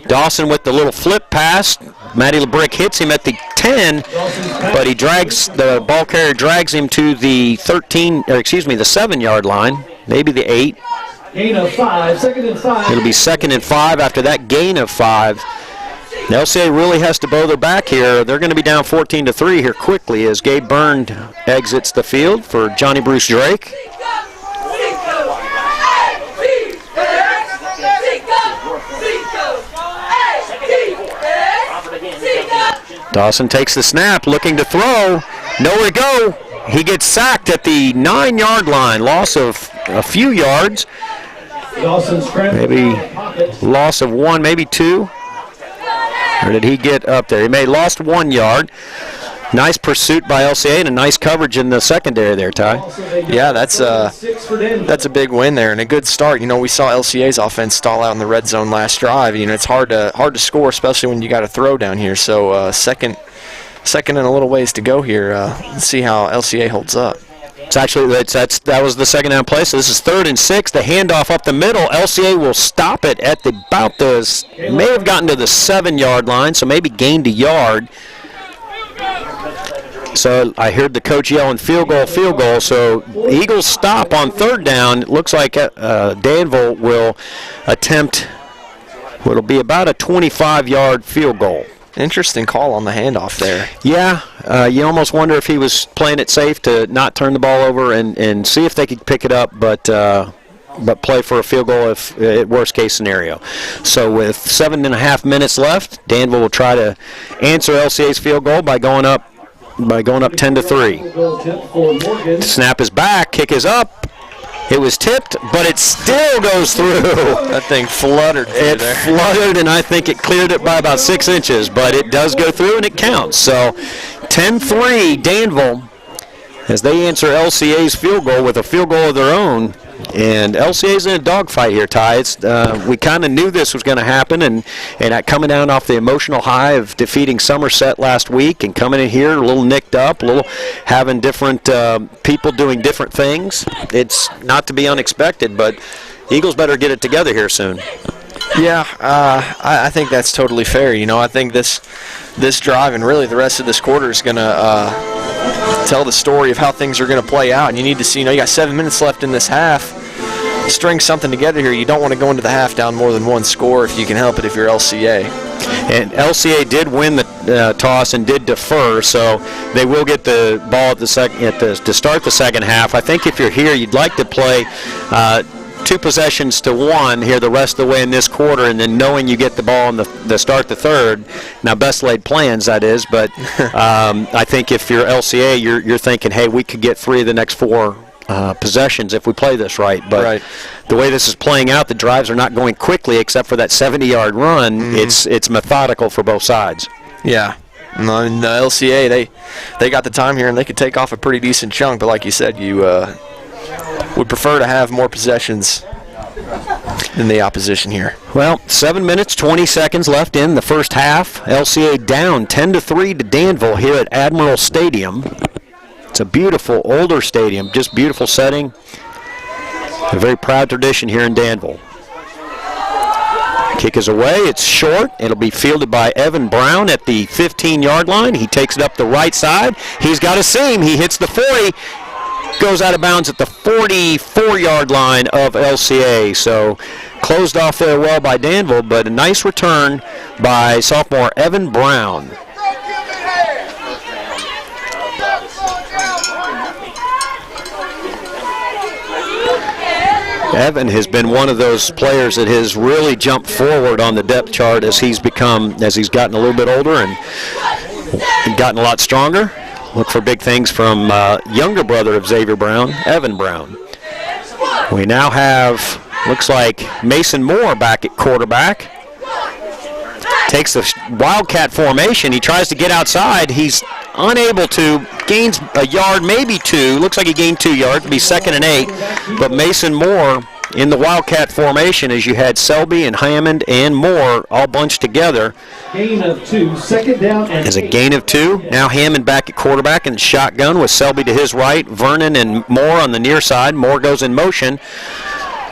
S8: Dawson with the little flip pass. Matty LeBrick hits him at the 10, but the ball carrier drags him to the the 7-yard line, maybe the 8.
S3: Gain of 5, 2nd and 5.
S8: It'll be 2nd and 5 after that gain of 5. LCA really has to bow their back here. They're going to be down 14-3 here quickly as Gabe Byrne exits the field for Johnny Bruce Drake. Dawson takes the snap, looking to throw. Nowhere to go. He gets sacked at the 9-yard line. Loss of a few yards. Maybe loss of 1, maybe 2. Or did he get up there? He may have lost 1 yard. Nice pursuit by LCA and a nice coverage in the secondary there, Ty.
S4: Yeah, that's a big win there and a good start. We saw LCA's offense stall out in the red zone last drive. It's hard to score, especially when you got a throw down here. So second and a little ways to go here. Let's see how LCA holds up.
S8: It's actually that was the 2nd down play. So this is 3rd and 6. The handoff up the middle. LCA will stop it at may have gotten to the 7-yard line, so maybe gained a yard. So I heard the coach yelling field goal. So Eagles stop on 3rd down. It looks like Danville will attempt what'll be about a 25-yard field goal.
S4: Interesting call on the handoff there.
S8: Yeah, you almost wonder if he was playing it safe to not turn the ball over and see if they could pick it up, but play for a field goal if worst case scenario. So with 7.5 minutes left, Danville will try to answer LCA's field goal by going up 10-3. The snap is back, kick is up. It was tipped, but it still goes through.
S4: That thing fluttered.
S8: Fluttered, and I think it cleared it by about 6 inches, but it does go through and it counts. So 10-3 Danville as they answer LCA's field goal with a field goal of their own. And LCA's in a dogfight here, Ty. We kind of knew this was going to happen, and coming down off the emotional high of defeating Somerset last week and coming in here a little nicked up, having different people doing different things. It's not to be unexpected, but Eagles better get it together here soon.
S4: Yeah, I think that's totally fair. I think this drive and really the rest of this quarter is going to tell the story of how things are going to play out. And you need to see, you got 7 minutes left in this half. String something together here. You don't want to go into the half down more than 1 score if you can help it if you're LCA.
S8: And LCA did win the toss and did defer, so they will get the ball to start the second half. I think if you're here, you'd like to play 2 possessions to 1 here the rest of the way in this quarter, and then knowing you get the ball in the start the third. Now, best laid plans, that is, but I think if you're LCA, you're thinking, hey, we could get 3 of the next 4 possessions if we play this right. But the way this is playing out, the drives are not going quickly except for that 70-yard run. Mm-hmm. It's methodical for both sides.
S4: Yeah. And the LCA, they got the time here, and they could take off a pretty decent chunk. But like you said, you would prefer to have more possessions than the opposition here.
S8: Well, 7 minutes, 20 seconds left in the first half. LCA down 10-3 to Danville here at Admiral Stadium. It's a beautiful, older stadium, just beautiful setting. A very proud tradition here in Danville. Kick is away. It's short. It'll be fielded by Evan Brown at the 15-yard line. He takes it up the right side. He's got a seam. He hits the 40. Goes out of bounds at the 44-yard line of LCA. So closed off there well by Danville, but a nice return by sophomore Evan Brown. Evan has been one of those players that has really jumped forward on the depth chart as he's gotten a little bit older and gotten a lot stronger. Look for big things from younger brother of Xavier Brown, Evan Brown. We now have, looks like, Mason Moore back at quarterback. Takes the Wildcat formation. He tries to get outside. He's unable to. Gains a yard, maybe two. Looks like he gained 2 yards. It'll be 2nd and 8. But Mason Moore in the Wildcat formation, as you had Selby and Hammond and Moore all bunched together.
S3: Gain of 2, 2nd down and
S8: As a gain of 2. Now Hammond back at quarterback and shotgun with Selby to his right. Vernon and Moore on the near side. Moore goes in motion.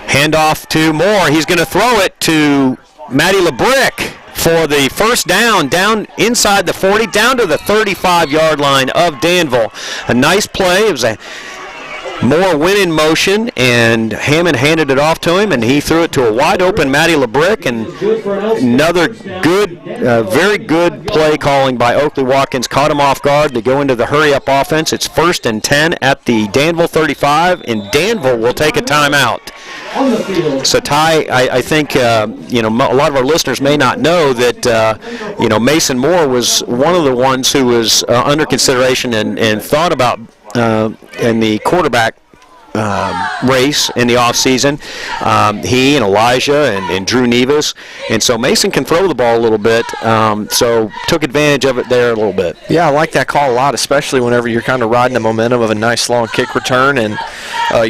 S8: Handoff to Moore. He's going to throw it to Matty LeBrick for the first down inside the 40, down to the 35-yard line of Danville. A nice play. It was a Moore went in motion, and Hammond handed it off to him, and he threw it to a wide-open Matty LeBrick, and another good, very good play calling by Oakley Watkins. Caught him off guard. They go into the hurry-up offense. It's 1st and 10 at the Danville 35, and Danville will take a timeout. So, Ty, I think, a lot of our listeners may not know that, Mason Moore was one of the ones who was under consideration and thought about in the quarterback race in the offseason. He and Elijah and Drew Nevis. And so Mason can throw the ball a little bit, so took advantage of it there a little bit.
S4: Yeah, I like that call a lot, especially whenever you're kind of riding the momentum of a nice long kick return, and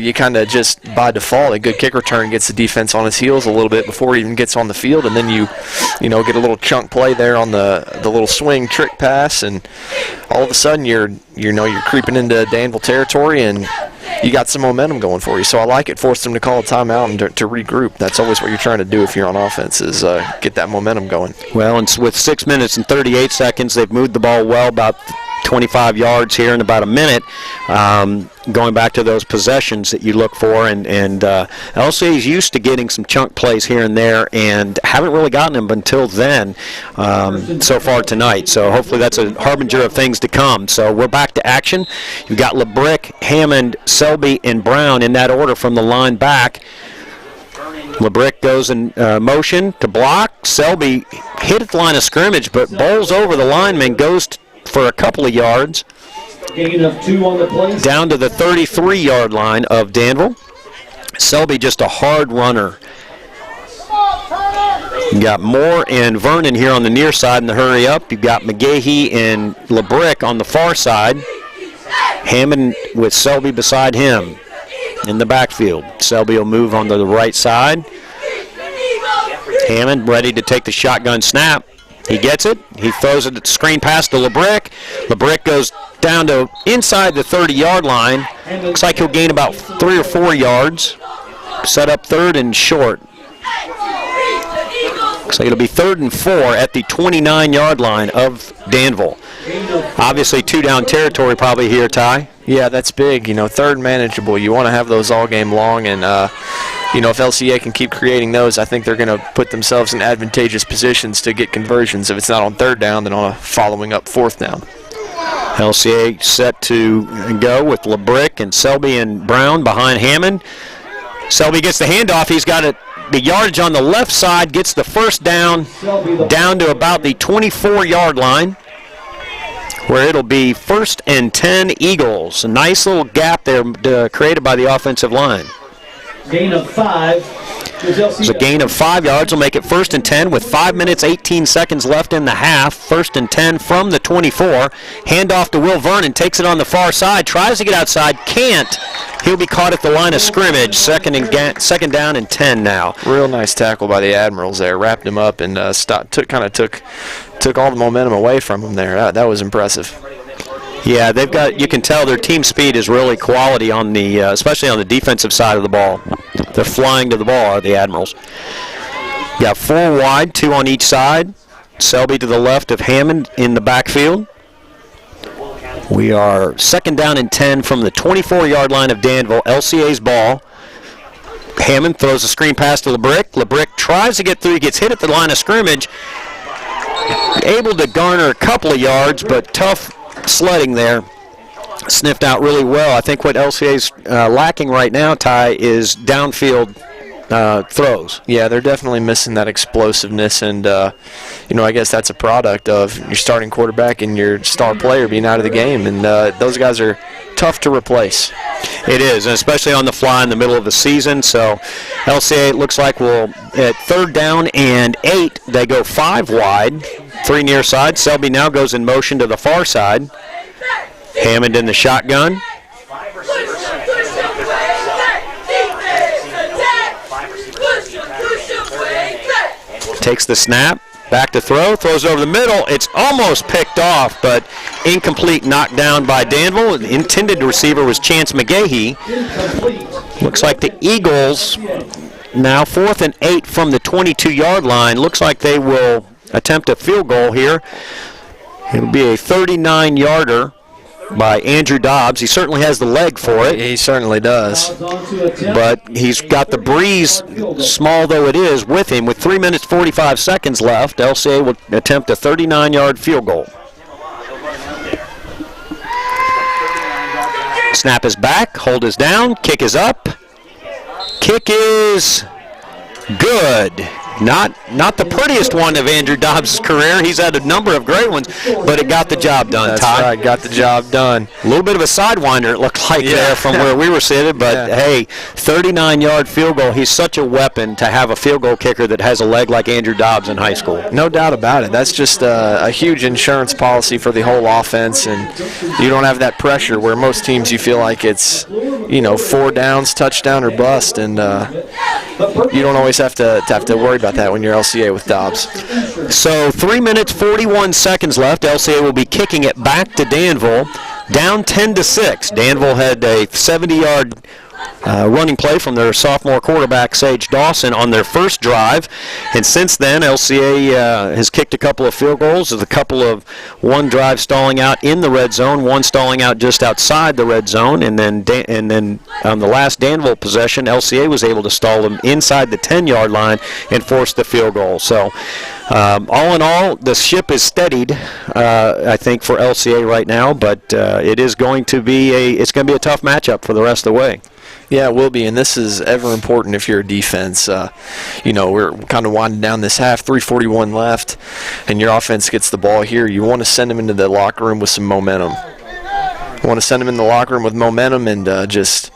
S4: you kind of just, by default, a good kick return gets the defense on his heels a little bit before he even gets on the field, and then you get a little chunk play there on the little swing trick pass, and all of a sudden you're creeping into Danville territory, and you got some momentum going for you. So I like it. Forced them to call a timeout and to regroup. That's always what you're trying to do if you're on offense, is get that momentum going.
S8: Well, and with 6 minutes and 38 seconds, they've moved the ball well, about 25 yards here in about a minute. Going back to those possessions that you look for, and LCA is used to getting some chunk plays here and there, and haven't really gotten them until then so far tonight. So hopefully that's a harbinger of things to come. So we're back to action. You've got LeBrick, Hammond, Selby, and Brown in that order from the line back. LeBrick goes in motion to block. Selby hit at the line of scrimmage, but bowls over the lineman, goes for a couple of yards.
S3: gain of 2 on the play.
S8: Down to the 33-yard line of Danville. Selby just a hard runner. You got Moore and Vernon here on the near side in the hurry up. You've got McGahee and LeBrick on the far side. Hammond with Selby beside him in the backfield. Selby will move on to the right side. Hammond ready to take the shotgun snap. He gets it. He throws it at the screen pass to LeBrick. LeBrick goes down to inside the 30-yard line. Looks like he'll gain about 3 or 4 yards. Set up 3rd and short. Looks like it'll be 3rd and 4 at the 29-yard line of Danville. Obviously 2-down territory probably here, Ty.
S4: Yeah, that's big. 3rd manageable. You want to have those all game long, and if LCA can keep creating those, I think they're going to put themselves in advantageous positions to get conversions. If it's not on 3rd down, then on a following up 4th down.
S8: LCA set to go with LeBrick and Selby and Brown behind Hammond. Selby gets the handoff. He's got the yardage on the left side, gets the first down to about the 24-yard line, where it'll be 1st and 10 Eagles. A nice little gap there created by the offensive line.
S3: Gain of 5.
S8: There's a gain of 5 yards. Will make it 1st and 10 with 5 minutes, 18 seconds left in the half. 1st and 10 from the 24. Handoff to Will Vernon. Takes it on the far side. Tries to get outside. Can't. He'll be caught at the line of scrimmage. Second down and 10 now.
S4: Real nice tackle by the Admirals there. Wrapped him up and took all the momentum away from him there. That was impressive.
S8: Yeah, they've got. You can tell their team speed is really quality on especially on the defensive side of the ball. They're flying to the ball, the Admirals. Got 4 wide, 2 on each side. Selby to the left of Hammond in the backfield. We are 2nd down and 10 from the 24-yard line of Danville. LCA's ball. Hammond throws a screen pass to LeBrick. LeBrick tries to get through. He gets hit at the line of scrimmage. Able to garner a couple of yards, but tough sledding there. Sniffed out really well. I think what LCA's lacking right now, Ty, is downfield throws.
S4: Yeah, they're definitely missing that explosiveness, and I guess that's a product of your starting quarterback and your star player being out of the game, and those guys are tough to replace.
S8: It is, and especially on the fly in the middle of the season. So LCA, it looks like, will at 3rd down and 8, they go 5 wide, 3 near side. Selby now goes in motion to the far side. Hammond in the shotgun. Takes the snap, back to throw, throws over the middle. It's almost picked off, but incomplete, knocked down by Danville. The intended receiver was Chance McGahee. Looks like the Eagles now 4th and 8 from the 22-yard line. Looks like they will attempt a field goal here. It'll be a 39-yarder by Andrew Dobbs. He certainly has the leg for it.
S4: He certainly does.
S8: But he's got the breeze, small though it is, with him. With 3 minutes 45 seconds left, LCA will attempt a 39-yard field goal. Snap is back, hold is down, kick is up. Kick is good. Not the prettiest one of Andrew Dobbs' career. He's had a number of great ones, but it got the job done,
S4: That's
S8: Ty.
S4: right, got the job done.
S8: A little bit of a sidewinder, it looked like there from where we were sitting, but hey, 39-yard field goal. He's such a weapon to have a field goal kicker that has a leg like Andrew Dobbs in high school.
S4: No doubt about it. That's just a huge insurance policy for the whole offense, and you don't have that pressure where most teams you feel like it's 4 downs, touchdown or bust, and you don't always have to worry about that when you're LCA with Dobbs.
S8: So 3 minutes 41 seconds left. LCA will be kicking it back to Danville, down 10-6. Danville had a 70-yard running play from their sophomore quarterback, Sage Dawson, on their first drive. And since then, LCA has kicked a couple of field goals, with a couple of one drive stalling out in the red zone, one stalling out just outside the red zone. And then on the last Danville possession, LCA was able to stall them inside the 10-yard line and force the field goal. So all in all, the ship is steadied, I think, for LCA right now. But it is going to be a tough matchup for the rest of the way.
S4: Yeah, it will be, and this is ever important if you're a defense. We're kind of winding down this half, 3:41 left, and your offense gets the ball here. You want to send them into the locker room with some momentum. You want to send them in the locker room with momentum and just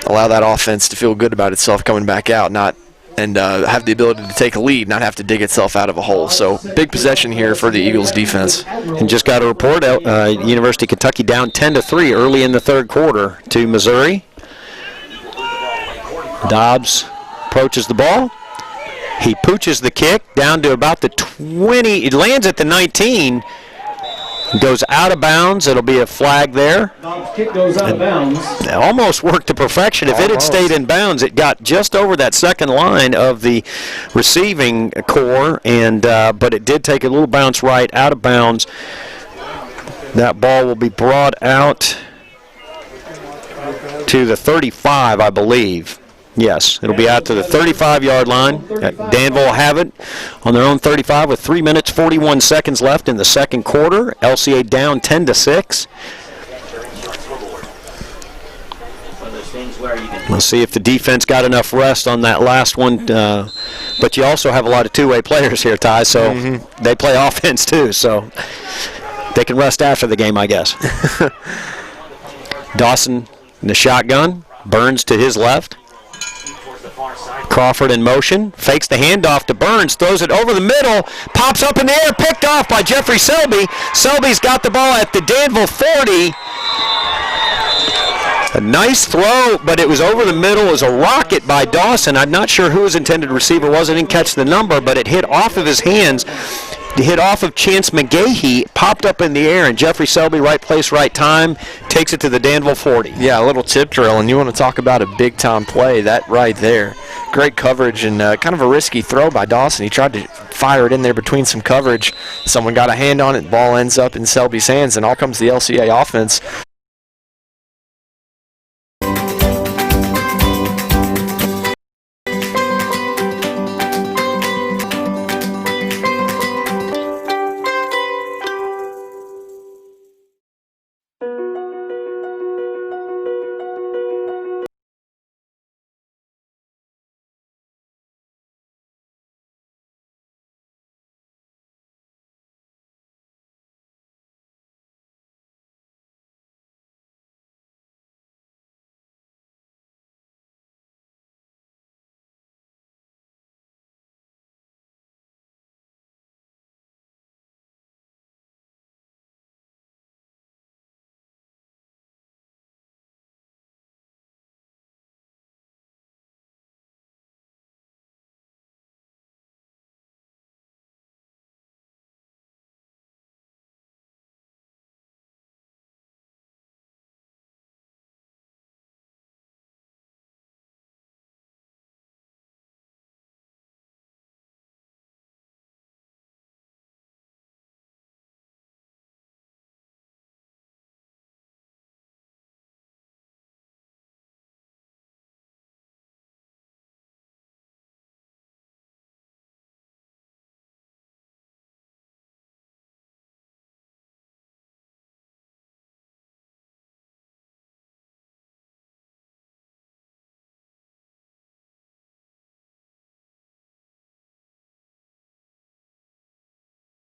S4: allow that offense to feel good about itself coming back out, and have the ability to take a lead, not have to dig itself out of a hole. So big possession here for the Eagles defense.
S8: And just got a report, University of Kentucky down 10-3 early in the third quarter to Missouri. Dobbs approaches the ball. He pooches the kick down to about the 20. It lands at the 19. Goes out of bounds. It'll be a flag there.
S3: Kick goes out of bounds.
S8: It almost worked to perfection. If it had stayed in bounds, it got just over that second line of the receiving core, but it did take a little bounce right out of bounds. That ball will be brought out to the 35, I believe. Yes, it'll be out to the 35-yard line. Danville will have it on their own 35 with 3 minutes 41 seconds left in the second quarter. LCA down 10-6. We'll see if the defense got enough rest on that last one. But you also have a lot of two-way players here, Ty, so they play offense too. So they can rest after the game, I guess. Dawson in the shotgun. Burns to his left. Crawford in motion, fakes the handoff to Burns, throws it over the middle, pops up in the air, picked off by Jeffrey Selby. Selby's got the ball at the Danville 40. A nice throw, but it was over the middle. It was a rocket by Dawson. I'm not sure who his intended receiver was. I didn't catch the number, but it hit off of his hands. It hit off of Chance McGahee, popped up in the air, and Jeffrey Selby, right place, right time, takes it to the Danville 40.
S4: Yeah, a little tip drill, and you want to talk about a big-time play. That right there great coverage and kind of a risky throw by Dawson. He tried to fire it in there between some coverage. Someone got a hand on it. Ball ends up in Selby's hands, and all comes the LCA offense.